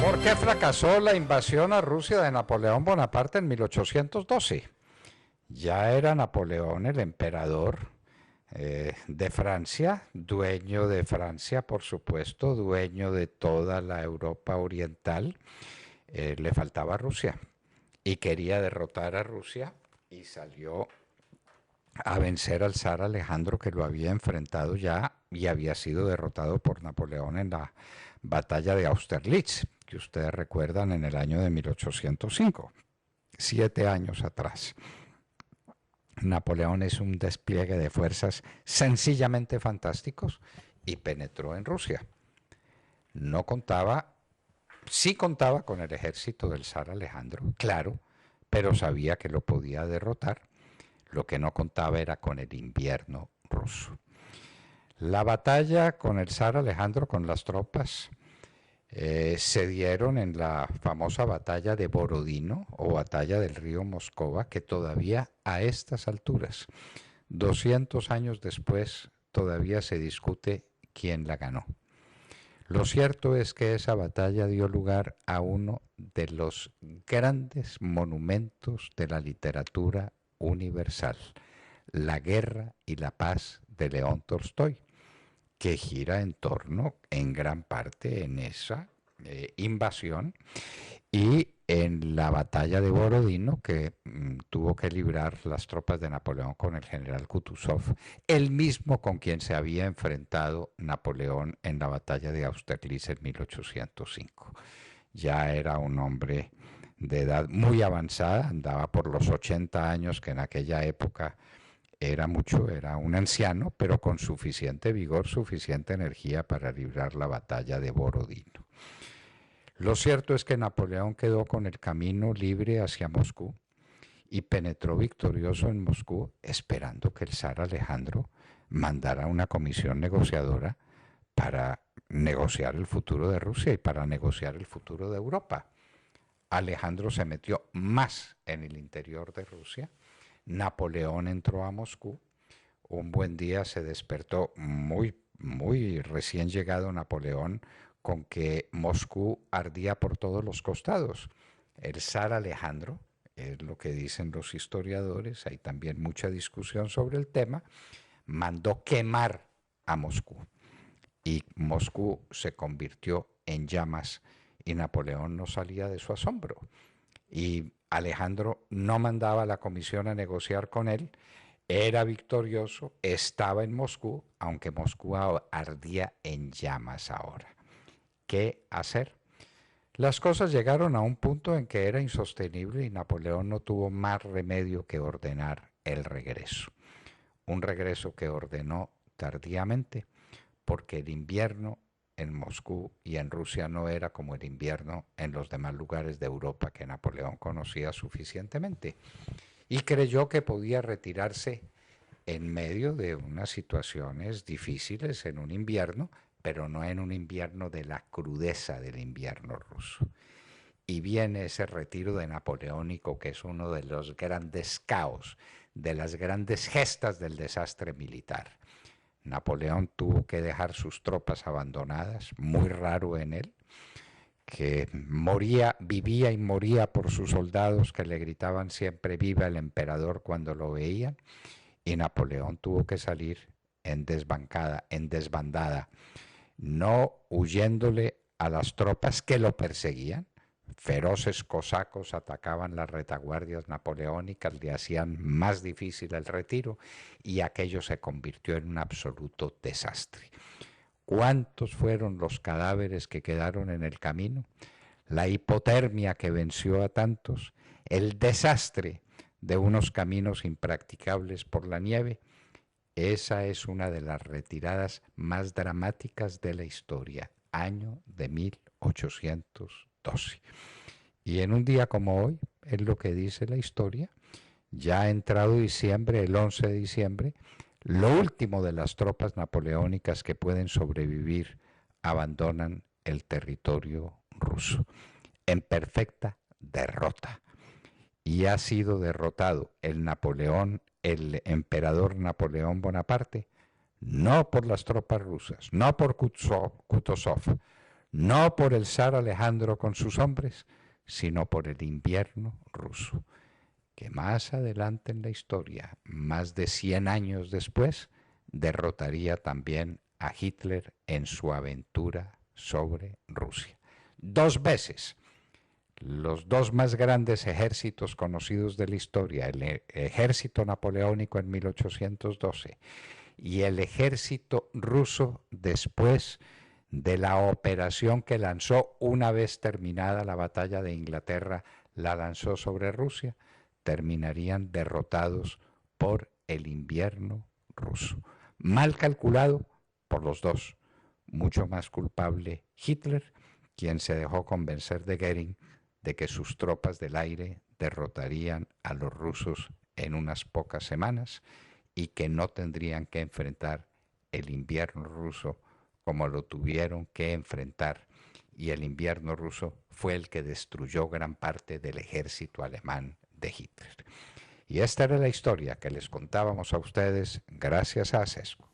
¿Por qué fracasó la invasión a Rusia de Napoleón Bonaparte en 1812? Ya era Napoleón el emperador de Francia, dueño de Francia, por supuesto, dueño de toda la Europa oriental. Le faltaba Rusia y quería derrotar a Rusia y salió a vencer al zar Alejandro, que lo había enfrentado ya y había sido derrotado por Napoleón en la batalla de Austerlitz, que ustedes recuerdan, en el año de 1805, 7 años atrás. Napoleón es un despliegue de fuerzas sencillamente fantásticos y penetró en Rusia. No contaba, sí contaba con el ejército del zar Alejandro, claro, pero sabía que lo podía derrotar. Lo que no contaba era con el invierno ruso. La batalla con el zar Alejandro, con las tropas, se dieron en la famosa batalla de Borodino o batalla del río Moscova, que todavía a estas alturas, 200 años después, todavía se discute quién la ganó. Lo cierto es que esa batalla dio lugar a uno de los grandes monumentos de la literatura universal, La guerra y la paz de León Tolstoy, que gira en torno, en gran parte, en esa invasión y en la batalla de Borodino que tuvo que librar las tropas de Napoleón con el general Kutuzov, el mismo con quien se había enfrentado Napoleón en la batalla de Austerlitz en 1805. Ya era un hombre de edad muy avanzada, andaba por los 80 años, que en aquella época era mucho, era un anciano, pero con suficiente vigor, suficiente energía para librar la batalla de Borodino. Lo cierto es que Napoleón quedó con el camino libre hacia Moscú y penetró victorioso en Moscú, esperando que el zar Alejandro mandara una comisión negociadora para negociar el futuro de Rusia y para negociar el futuro de Europa. Alejandro se metió más en el interior de Rusia. Napoleón entró a Moscú. Un buen día se despertó muy recién llegado Napoleón con que Moscú ardía por todos los costados. El zar Alejandro, es lo que dicen los historiadores, hay también mucha discusión sobre el tema, mandó quemar a Moscú. Y Moscú se convirtió en llamas y Napoleón no salía de su asombro. Y Alejandro no mandaba a la comisión a negociar con él, era victorioso, estaba en Moscú, aunque Moscú ardía en llamas ahora. ¿Qué hacer? Las cosas llegaron a un punto en que era insostenible y Napoleón no tuvo más remedio que ordenar el regreso. Un regreso que ordenó tardíamente, porque el invierno en Moscú y en Rusia no era como el invierno en los demás lugares de Europa que Napoleón conocía suficientemente. Y creyó que podía retirarse en medio de unas situaciones difíciles en un invierno, pero no en un invierno de la crudeza del invierno ruso. Y viene ese retiro de napoleónico que es uno de los grandes caos, de las grandes gestas del desastre militar. Napoleón tuvo que dejar sus tropas abandonadas, muy raro en él, que moría, vivía y moría por sus soldados que le gritaban siempre viva el emperador cuando lo veían, y Napoleón tuvo que salir en desbandada, no huyéndole a las tropas que lo perseguían. Feroces cosacos atacaban las retaguardias napoleónicas, le hacían más difícil el retiro y aquello se convirtió en un absoluto desastre. ¿Cuántos fueron los cadáveres que quedaron en el camino? La hipotermia que venció a tantos, el desastre de unos caminos impracticables por la nieve. Esa es una de las retiradas más dramáticas de la historia, año de 1812. Y en un día como hoy, es lo que dice la historia, ya ha entrado diciembre, el 11 de diciembre, lo último de las tropas napoleónicas que pueden sobrevivir abandonan el territorio ruso en perfecta derrota. Y ha sido derrotado el emperador Napoleón Bonaparte, no por las tropas rusas, no por Kutuzov, no por el zar Alejandro con sus hombres, sino por el invierno ruso, que más adelante en la historia, más de 100 años después, derrotaría también a Hitler en su aventura sobre Rusia. 2 veces. Los dos más grandes ejércitos conocidos de la historia, el ejército napoleónico en 1812 y el ejército ruso después de la operación que lanzó una vez terminada la batalla de Inglaterra, la lanzó sobre Rusia, terminarían derrotados por el invierno ruso. Mal calculado por los dos, mucho más culpable Hitler, quien se dejó convencer de Goering de que sus tropas del aire derrotarían a los rusos en unas pocas semanas y que no tendrían que enfrentar el invierno ruso como lo tuvieron que enfrentar, y el invierno ruso fue el que destruyó gran parte del ejército alemán de Hitler. Y esta era la historia que les contábamos a ustedes gracias a Sesgo.